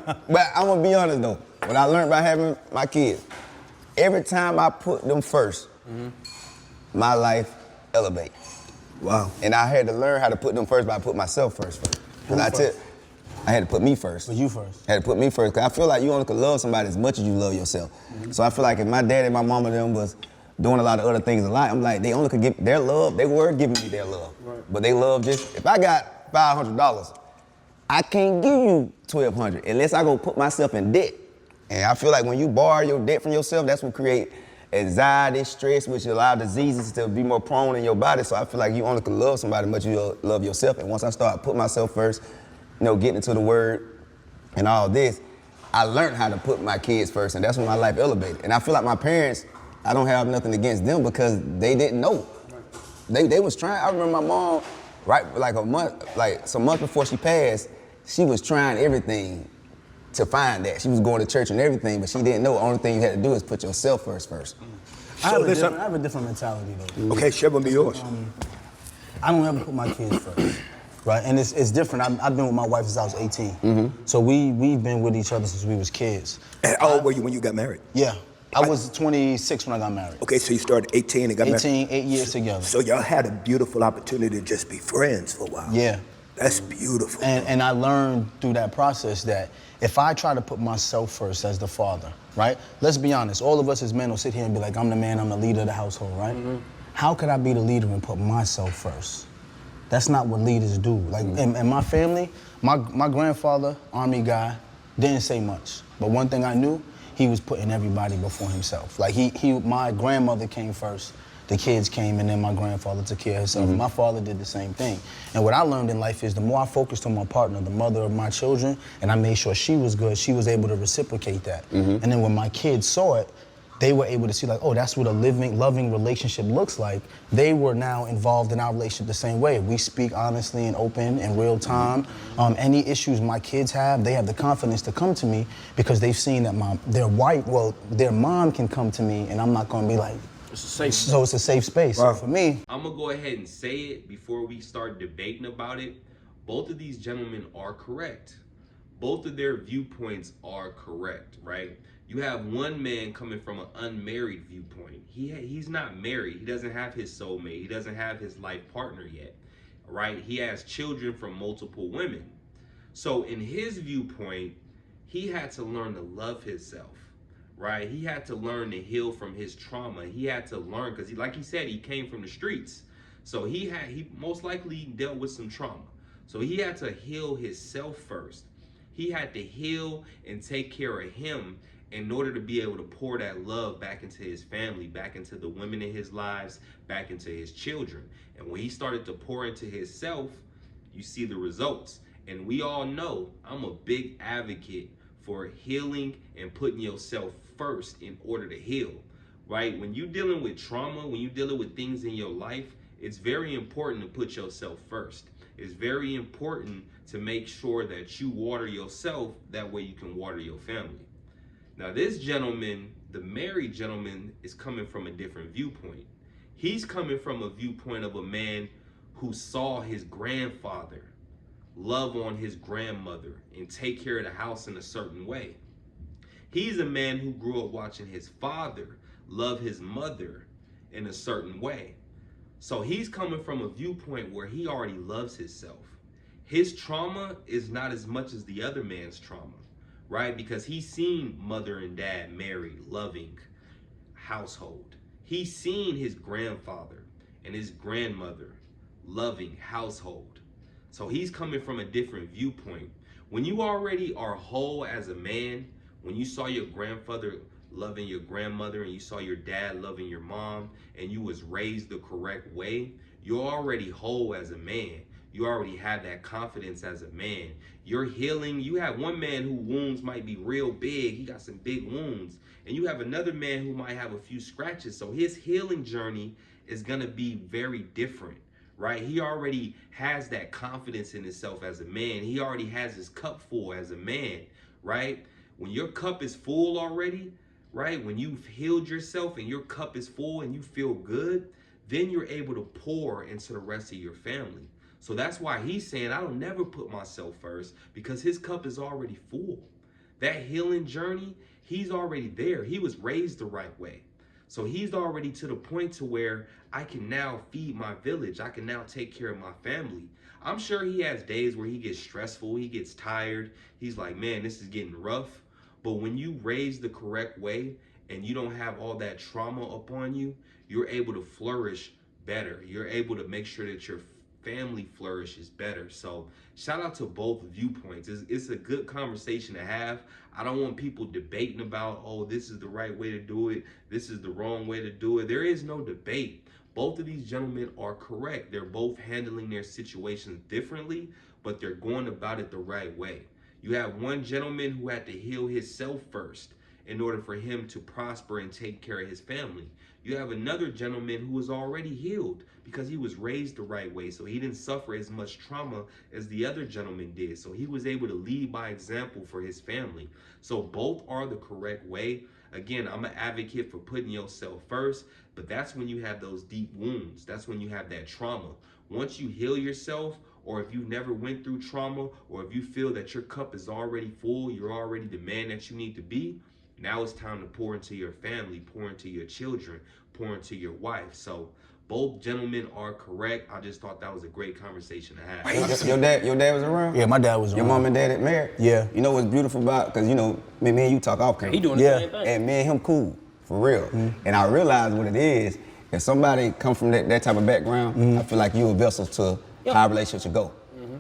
But I'm gonna be honest though. What I learned by having my kids, every time I put them first, my life elevates. Wow. And I had to learn how to put them first by putting myself first. Because I had to put me first. Put you first. I had to put me first, because I feel like you only can love somebody as much as you love yourself. So I feel like if my daddy and my mama them was doing a lot of other things in life, I'm like, they only could give their love, they were giving me their love. Right. But they love just, if I got $500, I can't give you $1,200 unless I go put myself in debt. And I feel like when you borrow your debt from yourself, that's what create anxiety, stress, which allow diseases to be more prone in your body. So I feel like you only can love somebody much you love yourself. And once I start putting myself first, getting into the word and all this, I learned how to put my kids first, and that's when my life elevated. And I feel like my parents, I don't have nothing against them because they didn't know. They was trying. I remember my mom, some months before she passed, she was trying everything to find that. She was going to church and everything, but she didn't know the only thing you had to do is put yourself first. I have a different mentality though. Okay, share with me yours. I don't ever put my kids first. Right, and it's different. I've been with my wife since I was 18. So we've been with each other since we was kids. And how old were you when you got married? Yeah, I was 26 when I got married. Okay, so you started 18 and got married? 18, 8 years together. So y'all had a beautiful opportunity to just be friends for a while. Yeah. That's beautiful. And I learned through that process that if I try to put myself first as the father, right? Let's be honest, all of us as men will sit here and be like, I'm the man, I'm the leader of the household, right? How could I be the leader and put myself first? That's not what leaders do. Like in my family, my grandfather, Army guy, didn't say much. But one thing I knew, he was putting everybody before himself. Like my grandmother came first, the kids came, and then my grandfather took care of himself. My father did the same thing. And what I learned in life is the more I focused on my partner, the mother of my children, and I made sure she was good, she was able to reciprocate that. And then when my kids saw it, they were able to see like, oh, that's what a living, loving relationship looks like. They were now involved in our relationship the same way. We speak honestly and open in real time. Any issues my kids have, they have the confidence to come to me because they've seen that their mom can come to me and I'm not gonna be like, it's a safe space. So it's a safe space. Wow. So for me, I'm gonna go ahead and say it before we start debating about it. Both of these gentlemen are correct. Both of their viewpoints are correct, right? You have one man coming from an unmarried viewpoint. He's not married. He doesn't have his soulmate. He doesn't have his life partner yet, right? He has children from multiple women. So in his viewpoint, he had to learn to love himself, right? He had to learn to heal from his trauma. He had to learn, because like he said, he came from the streets. So he most likely dealt with some trauma. So he had to heal himself first. He had to heal and take care of him in order to be able to pour that love back into his family, back into the women in his lives, back into his children. And when he started to pour into himself, you see the results. And we all know I'm a big advocate for healing and putting yourself first in order to heal, right? When you're dealing with trauma, when you're dealing with things in your life, it's very important to put yourself first. It's very important to make sure that you water yourself, that way you can water your family. Now this gentleman, the married gentleman, is coming from a different viewpoint. He's coming from a viewpoint of a man who saw his grandfather love on his grandmother and take care of the house in a certain way. He's a man who grew up watching his father love his mother in a certain way. So he's coming from a viewpoint where he already loves himself. His trauma is not as much as the other man's trauma, right? Because he's seen mother and dad married, loving household. He's seen his grandfather and his grandmother loving household. So he's coming from a different viewpoint. When you already are whole as a man, when you saw your grandfather loving your grandmother and you saw your dad loving your mom and you was raised the correct way, you're already whole as a man. You already have that confidence as a man. You're healing. You have one man whose wounds might be real big. He got some big wounds. And you have another man who might have a few scratches. So his healing journey is going to be very different, right? He already has that confidence in himself as a man. He already has his cup full as a man, right? When your cup is full already, right? When you've healed yourself and your cup is full and you feel good, then you're able to pour into the rest of your family. So that's why he's saying, I don't never put myself first, because his cup is already full. That healing journey, he's already there. He was raised the right way. So he's already to the point to where I can now feed my village. I can now take care of my family. I'm sure he has days where he gets stressful, he gets tired. He's like, man, this is getting rough. But when you raise the correct way and you don't have all that trauma upon you, you're able to flourish better. You're able to make sure that your family flourishes better. So shout out to both viewpoints. It's a good conversation to have. I don't want people debating about, oh, this is the right way to do it, this is the wrong way to do it. There is no debate. Both of these gentlemen are correct. They're both handling their situations differently, but they're going about it the right way. You have one gentleman who had to heal himself first in order for him to prosper and take care of his family. You have another gentleman who was already healed because he was raised the right way, so he didn't suffer as much trauma as the other gentleman did. So he was able to lead by example for his family. So both are the correct way. Again, I'm an advocate for putting yourself first, but that's when you have those deep wounds. That's when you have that trauma. Once you heal yourself, or if you never went through trauma, or if you feel that your cup is already full, you're already the man that you need to be, now it's time to pour into your family, pour into your children, pour into your wife. So both gentlemen are correct. I just thought that was a great conversation to have. Your dad was around? Yeah, my dad was around. Your mom and dad married? Yeah. You know what's beautiful about, because you know, me and you talk off camera. He doing the Yeah. same thing. And me and him cool, for real. And I realize what it is. If somebody come from that type of background, I feel like you a vessel to how a relationship should go.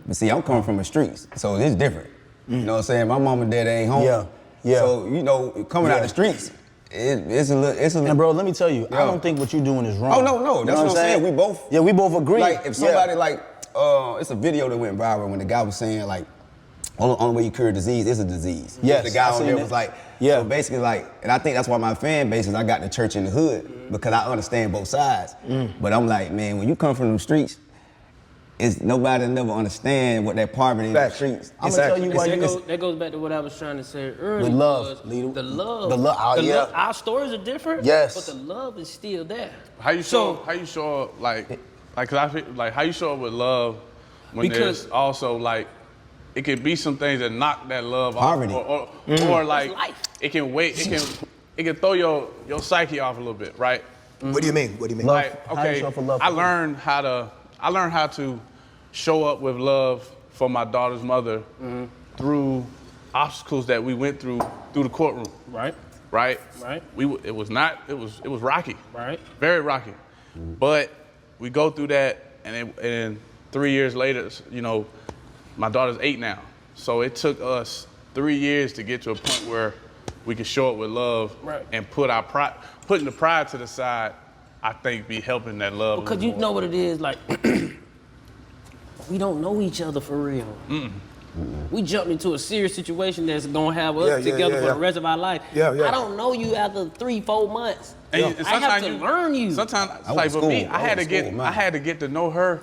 But see, I'm coming from the streets, so it's different. You know what I'm saying? My mom and dad ain't home. Yeah, yeah. So, you know, coming out the streets, it's a little. And bro, let me tell you, I Yeah. don't think what you're doing is wrong. Oh, no, that's what I'm saying. We both. Yeah, we both agree. Like, if somebody, Yeah. it's a video that went viral when the guy was saying, like, only way you cure a disease is a disease. Yes, The guy I on seen there that. was like, Yeah. so basically, like, and I think that's why my fan base is I got the church in the hood, because I understand both sides. But I'm like, man, when you come from them streets, it's nobody never understand what that poverty in the streets. I'm gonna tell you why That goes back to what I was trying to say earlier. The love, was Lito. The love. The love, yeah. Our stories are different. Yes. But the love is still there. How you show up cause I feel like how you show up with love when Because- there's also like it could be some things that knock that love Poverty. off or like life. it can throw your psyche off a little bit, right? What do you mean? What do you mean? Love. Like, How you okay, show up for love I for learned how to show up with love for my daughter's mother through obstacles that we went through the courtroom. Right. Right? Right. It was rocky. Right. Very rocky. But we go through that and 3 years later, you know, my daughter's 8 now. So it took us 3 years to get to a point where we could show up with love Right. and putting the pride to the side, I think be helping that love. a Because little you know what it is, like, we don't know each other for real. We jumped into a serious situation that's gonna have us Yeah, yeah, together yeah, for yeah. the rest of our life. Yeah, yeah. I don't know you after 3-4 months. And I have sometimes to learn you. Sometimes, I like was with me, school. I had was to get school, man. I had to get to know her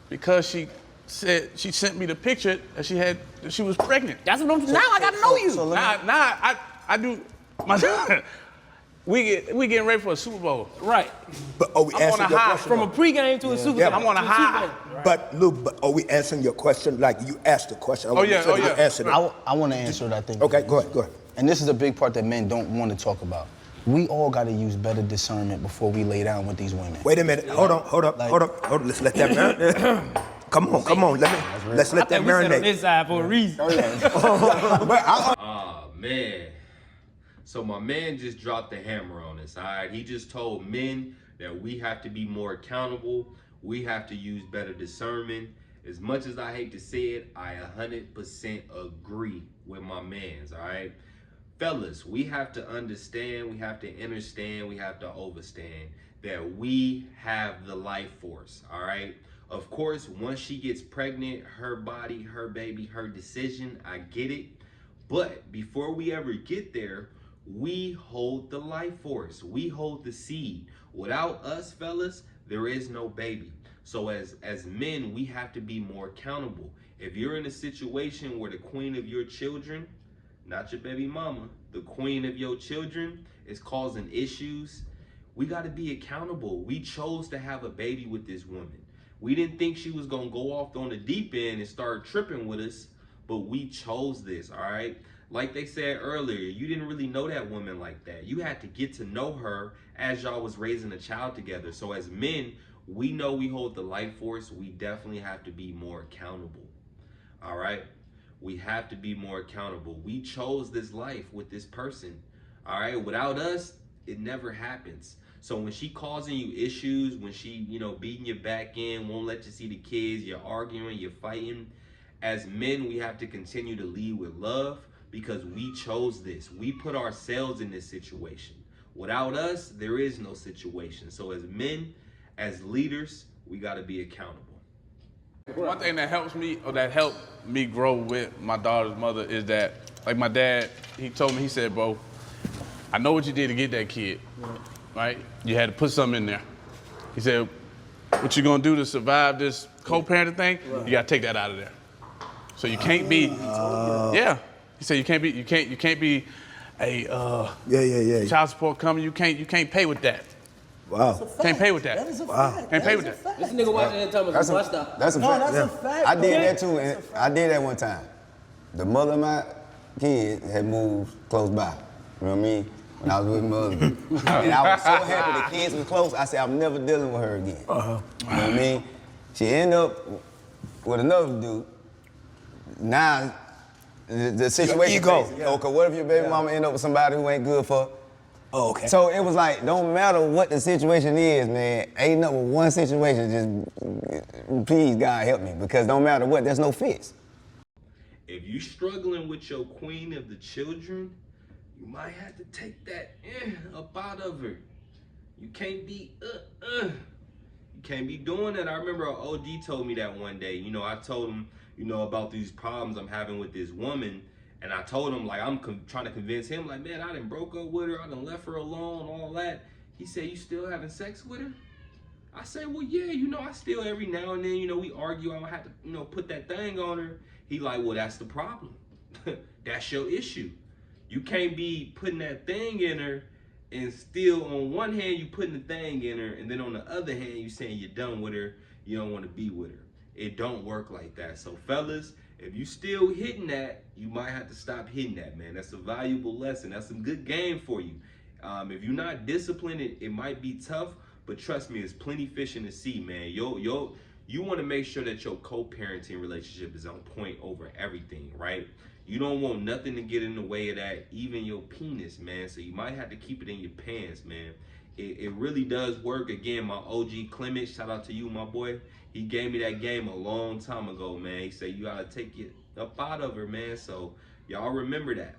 because she sent me the picture that she was pregnant. That's what I'm. Now I gotta know you. I do. We getting ready for a Super Bowl. Right. But are we I'm on answering a your high. question? From a though? pregame to a Super Yeah, Bowl. I'm on a to high. Super Bowl. Right. But Luke, are we answering your question? Like you asked the question. I wanna yeah, make sure oh, that you yeah. answered it. I want to answer it, I think. Okay, go ahead. And this is a big part that men don't want to talk about. We all got to use better discernment before we lay down with these women. Wait a minute. Hold up. Let's let that marinate. Come on. Let's let that We sit on marinate. this side for a reason. Ah, man. So my man just dropped the hammer on us, all right? He just told men that we have to be more accountable. We have to use better discernment. As much as I hate to say it, I 100% agree with my mans, all right? Fellas, we have to understand, we have to understand, we have to overstand that we have the life force, all right? Of course, once she gets pregnant, her body, her baby, her decision, I get it. But before we ever get there, we hold the life force. We hold the seed. Without us, fellas, there is no baby. So as men, we have to be more accountable. If you're in a situation where the queen of your children, not your baby mama, the queen of your children is causing issues, we got to be accountable. We chose to have a baby with this woman. We didn't think she was going to go off on the deep end and start tripping with us, but we chose this, all right? Like they said earlier, you didn't really know that woman like that. You had to get to know her as y'all was raising a child together. So as men, we know we hold the life force. We definitely have to be more accountable. All right? We have to be more accountable. We chose this life with this person. All right? Without us, it never happens. So when she causing you issues, when she, beating you back in, won't let you see the kids, you're arguing, you're fighting, as men, we have to continue to lead with love because we chose this. We put ourselves in this situation. Without us, there is no situation. So as men, as leaders, we got to be accountable. One thing that helps me, or that helped me grow with my daughter's mother is that, like my dad, he told me, he said, bro, I know what you did to get that kid, right? You had to put something in there. He said, what you gonna do to survive this co-parenting thing? You gotta take that out of there. So you can't be, He said you can't be a child support company. You can't pay with that. Wow. Can't pay with that. That is a fact. Can't pay with that. This nigga watching that time That's is a a fact. fact. That's a fact. I did that too, and I did that one time. The mother of my kid had moved close by. You know what I mean? When I was with my other dude. And I was so happy the kids were close, I said, I'm never dealing with her again. You know what I mean? She ended up with another dude. Now, the situation Your ego. crazy. Okay, what if your baby mama end up with somebody who ain't good for her? Oh, okay. So it was like, don't matter what the situation is, man. Ain't number one situation, just please, God, help me. Because don't matter what, there's no fix. If you struggling with your queen of the children, you might have to take that up out of her. You can't be You can't be doing that. I remember OG told me that one day. I told him, about these problems I'm having with this woman. And I told him, like, I'm trying to convince him, like, man, I done broke up with her. I done left her alone, all that. He said, you still having sex with her? I said, well, yeah, I still every now and then, we argue. I don't have to, put that thing on her. He like, well, that's the problem. That's your issue. You can't be putting that thing in her and still on one hand you putting the thing in her and then on the other hand you saying you're done with her, you don't want to be with her. It don't work like that. So fellas, if you still hitting that, you might have to stop hitting that, man. That's a valuable lesson. That's some good game for you. If you're not disciplined, it might be tough, but trust me, it's plenty fish in the sea, man. You want to make sure that your co-parenting relationship is on point over everything, right? You don't want nothing to get in the way of that, even your penis, man. So you might have to keep it in your pants, man. It really does work. Again, my OG Clement, shout out to you, my boy. He gave me that game a long time ago, man. He said you gotta take it up out of her, man. So y'all remember that.